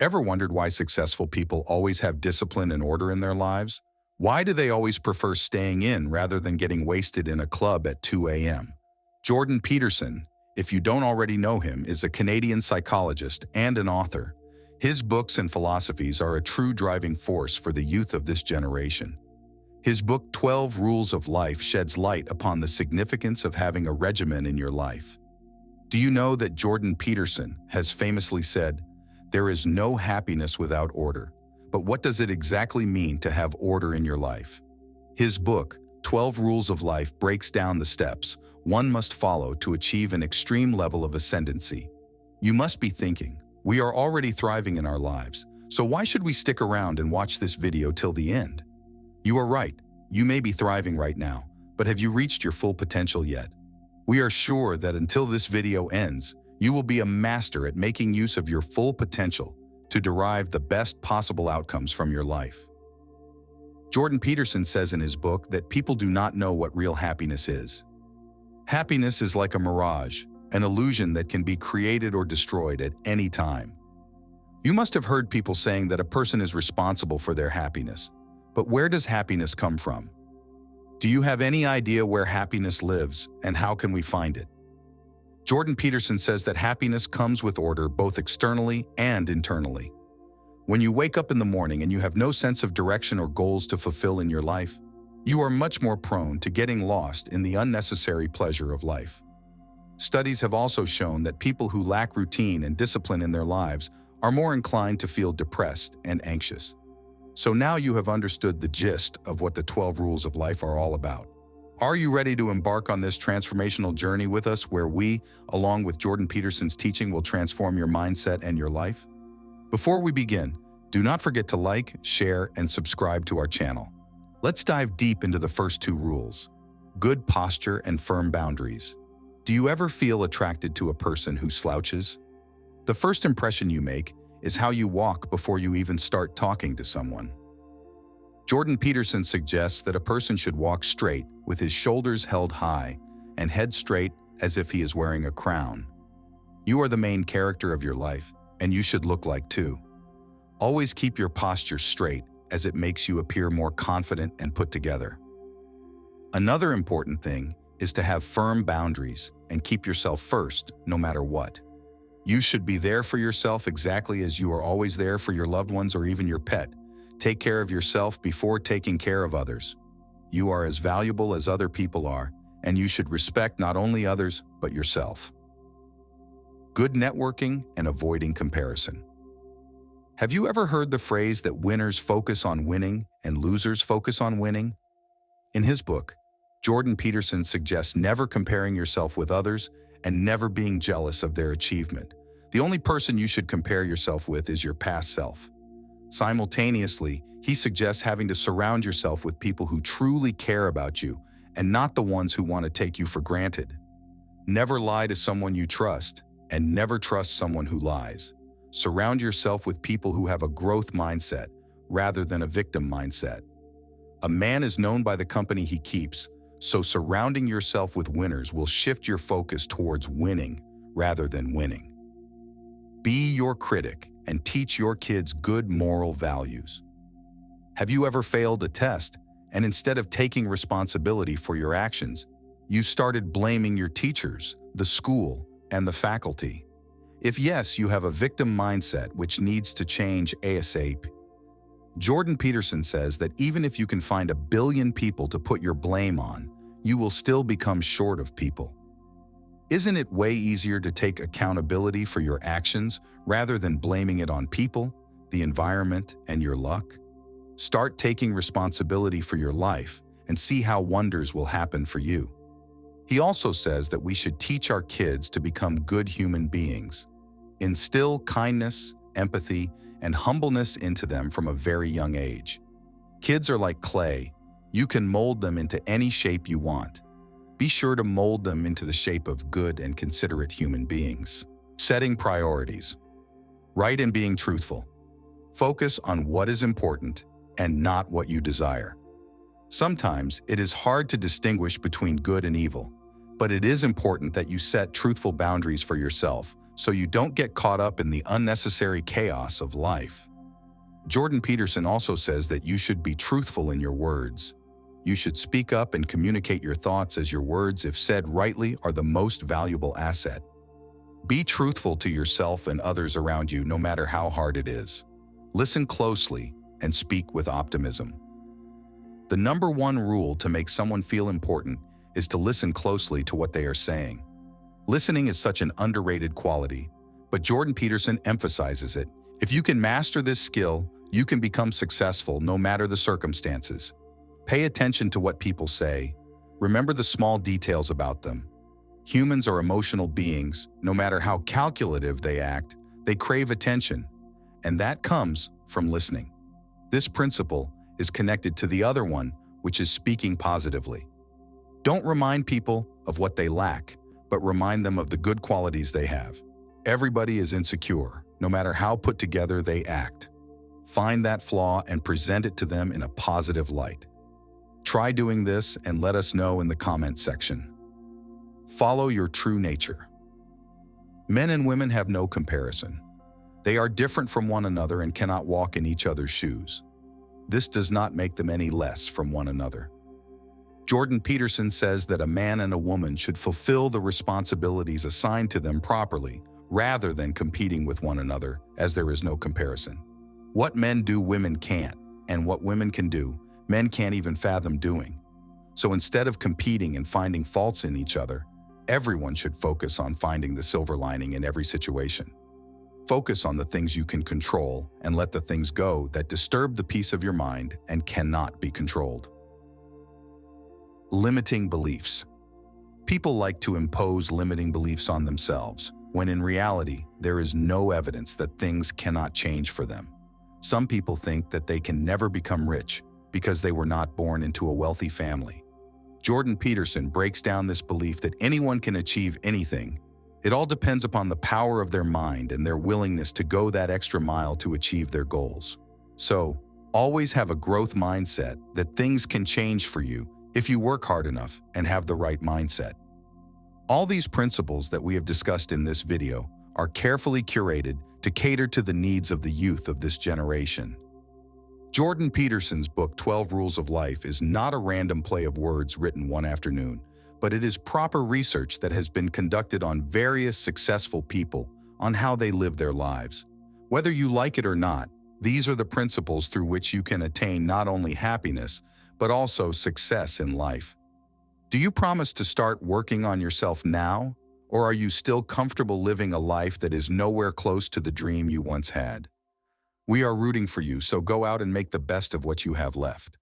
Ever wondered why successful people always have discipline and order in their lives? Why do they always prefer staying in rather than getting wasted in a club at 2 a.m.? Jordan Peterson, if you don't already know him, is a Canadian psychologist and an author. His books and philosophies are a true driving force for the youth of this generation. His book 12 Rules of Life sheds light upon the significance of having a regimen in your life. Do you know that Jordan Peterson has famously said, "There is no happiness without order"? But what does it exactly mean to have order in your life? His book, 12 Rules of Life, breaks down the steps one must follow to achieve an extreme level of ascendancy. You must be thinking, we are already thriving in our lives, so why should we stick around and watch this video till the end? You are right, you may be thriving right now, but have you reached your full potential yet? We are sure that until this video ends, you will be a master at making use of your full potential to derive the best possible outcomes from your life. Jordan Peterson says in his book that people do not know what real happiness is. Happiness is like a mirage, an illusion that can be created or destroyed at any time. You must have heard people saying that a person is responsible for their happiness. But where does happiness come from? Do you have any idea where happiness lives and how can we find it? Jordan Peterson says that happiness comes with order both externally and internally. When you wake up in the morning and you have no sense of direction or goals to fulfill in your life, you are much more prone to getting lost in the unnecessary pleasure of life. Studies have also shown that people who lack routine and discipline in their lives are more inclined to feel depressed and anxious. So now you have understood the gist of what the 12 rules of life are all about. Are you ready to embark on this transformational journey with us where we, along with Jordan Peterson's teaching, will transform your mindset and your life? Before we begin, do not forget to like, share, and subscribe to our channel. Let's dive deep into the first two rules: good posture and firm boundaries. Do you ever feel attracted to a person who slouches? The first impression you make is how you walk before you even start talking to someone. Jordan Peterson suggests that a person should walk straight with his shoulders held high and head straight as if he is wearing a crown. You are the main character of your life, and you should look like too. Always keep your posture straight as it makes you appear more confident and put together. Another important thing is to have firm boundaries and keep yourself first no matter what. You should be there for yourself exactly as you are always there for your loved ones or even your pet. Take care of yourself before taking care of others. You are as valuable as other people are, and you should respect not only others, but yourself. Good networking and avoiding comparison. Have you ever heard the phrase that winners focus on winning and losers focus on winning? In his book, Jordan Peterson suggests never comparing yourself with others and never being jealous of their achievement. The only person you should compare yourself with is your past self. Simultaneously, he suggests having to surround yourself with people who truly care about you and not the ones who want to take you for granted. Never lie to someone you trust, and never trust someone who lies. Surround yourself with people who have a growth mindset rather than a victim mindset. A man is known by the company he keeps, so surrounding yourself with winners will shift your focus towards winning rather than winning. Be your critic and teach your kids good moral values. Have you ever failed a test and instead of taking responsibility for your actions, you started blaming your teachers, the school, and the faculty? If yes, you have a victim mindset which needs to change ASAP. Jordan Peterson says that even if you can find 1 billion people to put your blame on, you will still become short of people. Isn't it way easier to take accountability for your actions rather than blaming it on people, the environment, and your luck? Start taking responsibility for your life and see how wonders will happen for you. He also says that we should teach our kids to become good human beings. Instill kindness, empathy, and humbleness into them from a very young age. Kids are like clay. You can mold them into any shape you want. Be sure to mold them into the shape of good and considerate human beings. Setting priorities. Right in being truthful. Focus on what is important and not what you desire. Sometimes it is hard to distinguish between good and evil, but it is important that you set truthful boundaries for yourself so you don't get caught up in the unnecessary chaos of life. Jordan Peterson also says that you should be truthful in your words. You should speak up and communicate your thoughts, as your words, if said rightly, are the most valuable asset. Be truthful to yourself and others around you, no matter how hard it is. Listen closely and speak with optimism. The number one rule to make someone feel important is to listen closely to what they are saying. Listening is such an underrated quality, but Jordan Peterson emphasizes it. If you can master this skill, you can become successful no matter the circumstances. Pay attention to what people say. Remember the small details about them. Humans are emotional beings. No matter how calculative they act, they crave attention, and that comes from listening. This principle is connected to the other one, which is speaking positively. Don't remind people of what they lack, but remind them of the good qualities they have. Everybody is insecure, no matter how put together they act. Find that flaw and present it to them in a positive light. Try doing this and let us know in the comment section. Follow your true nature. Men and women have no comparison. They are different from one another and cannot walk in each other's shoes. This does not make them any less from one another. Jordan Peterson says that a man and a woman should fulfill the responsibilities assigned to them properly, rather than competing with one another, as there is no comparison. What men do, women can't, and what women can do, men can't even fathom doing. So instead of competing and finding faults in each other, everyone should focus on finding the silver lining in every situation. Focus on the things you can control and let the things go that disturb the peace of your mind and cannot be controlled. Limiting beliefs. People like to impose limiting beliefs on themselves, when in reality, there is no evidence that things cannot change for them. Some people think that they can never become rich because they were not born into a wealthy family. Jordan Peterson breaks down this belief that anyone can achieve anything. It all depends upon the power of their mind and their willingness to go that extra mile to achieve their goals. So, always have a growth mindset that things can change for you if you work hard enough and have the right mindset. All these principles that we have discussed in this video are carefully curated to cater to the needs of the youth of this generation. Jordan Peterson's book, 12 Rules of Life, is not a random play of words written one afternoon, but it is proper research that has been conducted on various successful people on how they live their lives. Whether you like it or not, these are the principles through which you can attain not only happiness, but also success in life. Do you promise to start working on yourself now, or are you still comfortable living a life that is nowhere close to the dream you once had? We are rooting for you, so go out and make the best of what you have left.